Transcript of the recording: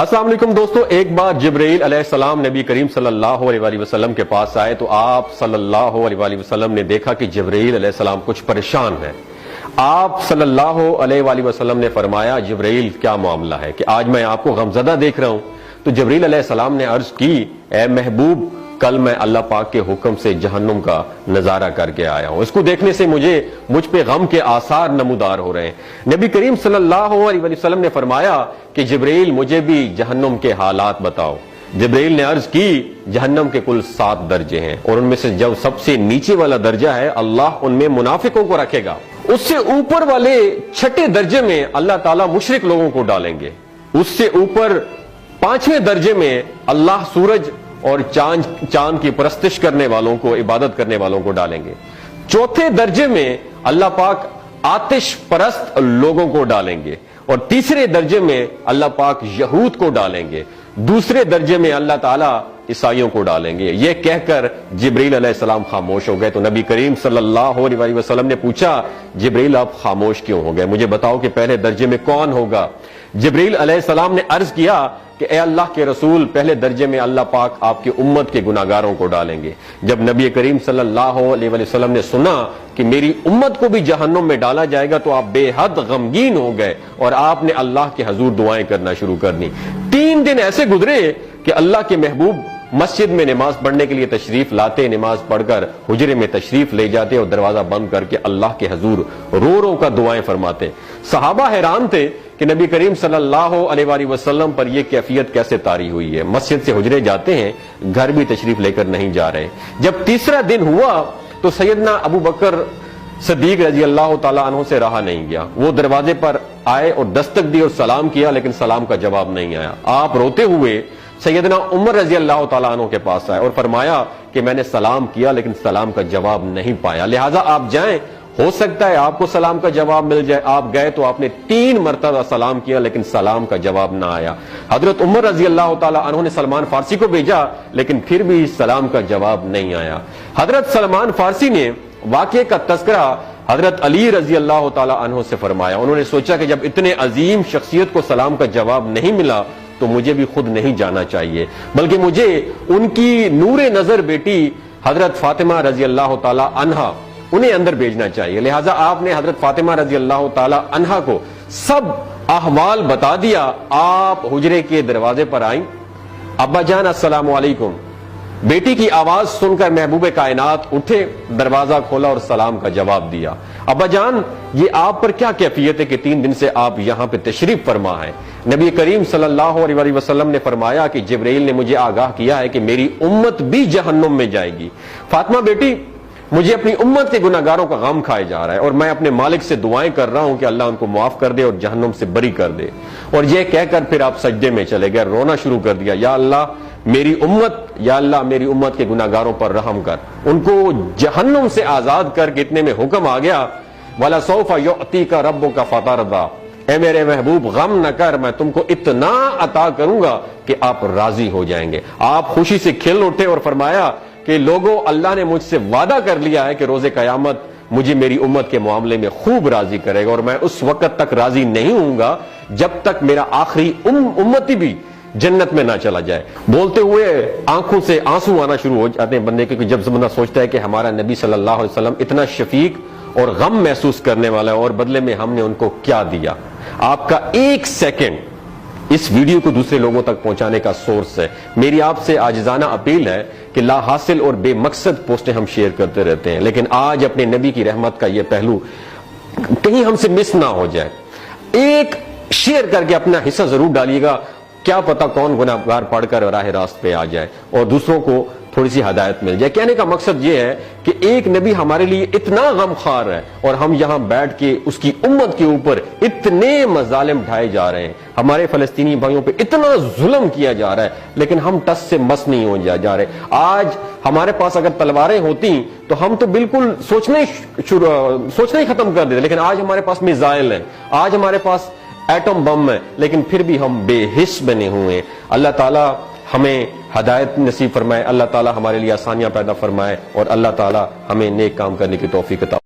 السلام علیکم دوستو، ایک بار جبرائیل علیہ السلام نبی کریم صلی اللہ علیہ وسلم کے پاس آئے تو آپ صلی اللہ علیہ وسلم نے دیکھا کہ جبرائیل علیہ السلام کچھ پریشان ہیں۔ آپ صلی اللہ علیہ وسلم نے فرمایا، جبرائیل کیا معاملہ ہے کہ آج میں آپ کو غمزدہ دیکھ رہا ہوں؟ تو جبرائیل علیہ السلام نے عرض کی، اے محبوب، کل میں اللہ پاک کے حکم سے جہنم کا نظارہ کر کے آیا ہوں، اس کو دیکھنے سے مجھ پہ غم کے آثار نمودار ہو رہے ہیں۔ نبی کریم صلی اللہ علیہ وسلم نے فرمایا کہ جبرائیل مجھے بھی جہنم کے حالات بتاؤ۔ جبرائیل نے عرض کی، جہنم کے کل 7 درجے ہیں اور ان میں سے جو سب سے نیچے والا درجہ ہے اللہ ان میں منافقوں کو رکھے گا، اس سے اوپر والے 6 درجے میں اللہ تعالیٰ مشرک لوگوں کو ڈالیں گے، اس سے اوپر 5ویں درجے میں اللہ سورج اور چاند کی پرستش کرنے والوں کو، عبادت کرنے والوں کو ڈالیں گے، 4تھے درجے میں اللہ پاک آتش پرست لوگوں کو ڈالیں گے، اور 3رے درجے میں اللہ پاک یہود کو ڈالیں گے، 2 درجے میں اللہ تعالیٰ عیسائیوں کو ڈالیں گے۔ یہ کہہ کر جبرائیل علیہ السلام خاموش ہو گئے تو نبی کریم صلی اللہ علیہ وسلم نے پوچھا، جبرائیل آپ خاموش کیوں ہو گئے؟ مجھے بتاؤ کہ پہلے درجے میں کون ہوگا؟ جبرائیل علیہ السلام نے عرض کیا کہ اے اللہ کے رسول، پہلے درجے میں اللہ پاک آپ کی امت کے گناہگاروں کو ڈالیں گے۔ جب نبی کریم صلی اللہ علیہ وسلم نے سنا کہ میری امت کو بھی جہنم میں ڈالا جائے گا تو آپ بے حد غمگین ہو گئے اور آپ نے اللہ کے حضور دعائیں کرنا شروع کر دی۔ 3 دن ایسے گزرے کہ اللہ کے محبوب مسجد میں نماز پڑھنے کے لیے تشریف لاتے، نماز پڑھ کر حجرے میں تشریف لے جاتے اور دروازہ بند کر کے اللہ کے حضور رو رو کر دعائیں فرماتے۔ صحابہ حیران تھے کہ نبی کریم صلی اللہ علیہ وسلم پر یہ کیفیت کیسے طاری ہوئی ہے، مسجد سے حجرے جاتے ہیں، گھر بھی تشریف لے کر نہیں جا رہے۔ جب 3را دن ہوا تو سیدنا ابو بکر صدیق رضی اللہ تعالیٰ عنہ سے رہا نہیں گیا، وہ دروازے پر آئے اور دستک دی اور سلام کیا، لیکن سلام کا جواب نہیں آیا۔ آپ روتے ہوئے سیدنا عمر رضی اللہ تعالیٰ عنہ کے پاس آئے اور فرمایا کہ میں نے سلام کیا لیکن سلام کا جواب نہیں پایا، لہٰذا آپ جائیں، ہو سکتا ہے آپ کو سلام کا جواب مل جائے۔ آپ گئے تو آپ نے 3 مرتبہ سلام کیا لیکن سلام کا جواب نہ آیا۔ حضرت عمر رضی اللہ تعالیٰ عنہ نے سلمان فارسی کو بھیجا لیکن پھر بھی سلام کا جواب نہیں آیا۔ حضرت سلمان فارسی نے واقعے کا تذکرہ حضرت علی رضی اللہ تعالیٰ عنہ سے فرمایا۔ انہوں نے سوچا کہ جب اتنے عظیم شخصیت کو سلام کا جواب نہیں ملا تو مجھے بھی خود نہیں جانا چاہیے، بلکہ مجھے ان کی نور نظر بیٹی حضرت فاطمہ رضی اللہ تعالیٰ عنہا انہیں اندر بھیجنا چاہیے۔ لہٰذا آپ نے حضرت فاطمہ رضی اللہ تعالیٰ عنہا کو سب احوال بتا دیا۔ آپ حجرے کے دروازے پر آئیں، ابا جان السلام علیکم، بیٹی کی آواز سن کر محبوب کائنات اٹھے، دروازہ کھولا اور سلام کا جواب دیا۔ ابا جان، یہ آپ پر کیا کیفیت ہے کہ 3 دن سے آپ یہاں پہ تشریف فرما ہے؟ نبی کریم صلی اللہ علیہ وسلم نے فرمایا کہ جبرائیل نے مجھے آگاہ کیا ہے کہ میری امت بھی جہنم میں جائے گی۔ فاطمہ بیٹی، مجھے اپنی امت کے گناہگاروں کا غم کھائے جا رہا ہے اور میں اپنے مالک سے دعائیں کر رہا ہوں کہ اللہ ان کو معاف کر دے اور جہنم سے بری کر دے۔ اور یہ کہہ کر پھر آپ سجدے میں چلے گئے، رونا شروع کر دیا، یا اللہ میری امت کے گناہگاروں پر رحم کر، ان کو جہنم سے آزاد کر کے۔ اتنے میں حکم آ گیا، وَلَسَوْفَ يُعْطِيكَ رَبُّكَ فَتَرْضَىٰ، اے میرے محبوب غم نہ کر، میں تم کو اتنا عطا کروں گا کہ آپ راضی ہو جائیں گے۔ آپ خوشی سے کھل اٹھے اور فرمایا کہ لوگوں، اللہ نے مجھ سے وعدہ کر لیا ہے کہ روز قیامت مجھے میری امت کے معاملے میں خوب راضی کرے گا، اور میں اس وقت تک راضی نہیں ہوں گا جب تک میرا آخری امتی بھی جنت میں نہ چلا جائے۔ بولتے ہوئے آنکھوں سے آنسو آنا شروع ہو جاتے ہیں بندے کے، جب بندہ سوچتا ہے کہ ہمارا نبی صلی اللہ علیہ وسلم اتنا شفیق اور غم محسوس کرنے والا ہے اور بدلے میں ہم نے ان کو کیا دیا۔ آپ کا 1 سیکنڈ اس ویڈیو کو دوسرے لوگوں تک پہنچانے کا سورس ہے۔ میری آپ سے عاجزانہ اپیل ہے کہ لا حاصل اور بے مقصد پوسٹیں ہم شیئر کرتے رہتے ہیں، لیکن آج اپنے نبی کی رحمت کا یہ پہلو کہیں ہم سے مس نہ ہو جائے۔ ایک شیئر کر کے اپنا حصہ ضرور ڈالیے گا، کیا پتہ کون گناہگار پڑھ کر راہ راست پہ آ جائے اور دوسروں کو تھوڑی سی ہدایت مل جائے۔ کہنے کا مقصد یہ ہے کہ ایک نبی ہمارے لیے اتنا غم خوار ہے اور ہم یہاں بیٹھ کے اس کی امت کے اوپر اتنے مظالم ڈھائے جا رہے ہیں، ہمارے فلسطینی بھائیوں پہ اتنا ظلم کیا جا رہا ہے، لیکن ہم ٹس سے مس نہیں ہو جا رہے۔ آج ہمارے پاس اگر تلواریں ہوتی تو ہم تو بالکل سوچنا ہی ختم کر دیتے، لیکن آج ہمارے پاس میزائل ہیں، آج ہمارے پاس ایٹم بم ہے، لیکن پھر بھی ہم بے حس بنے ہوئے ہیں۔ اللہ تعالیٰ ہمیں ہدایت نصیب فرمائے، اللہ تعالیٰ ہمارے لیے آسانیاں پیدا فرمائے اور اللہ تعالیٰ ہمیں نیک کام کرنے کی توفیق عطا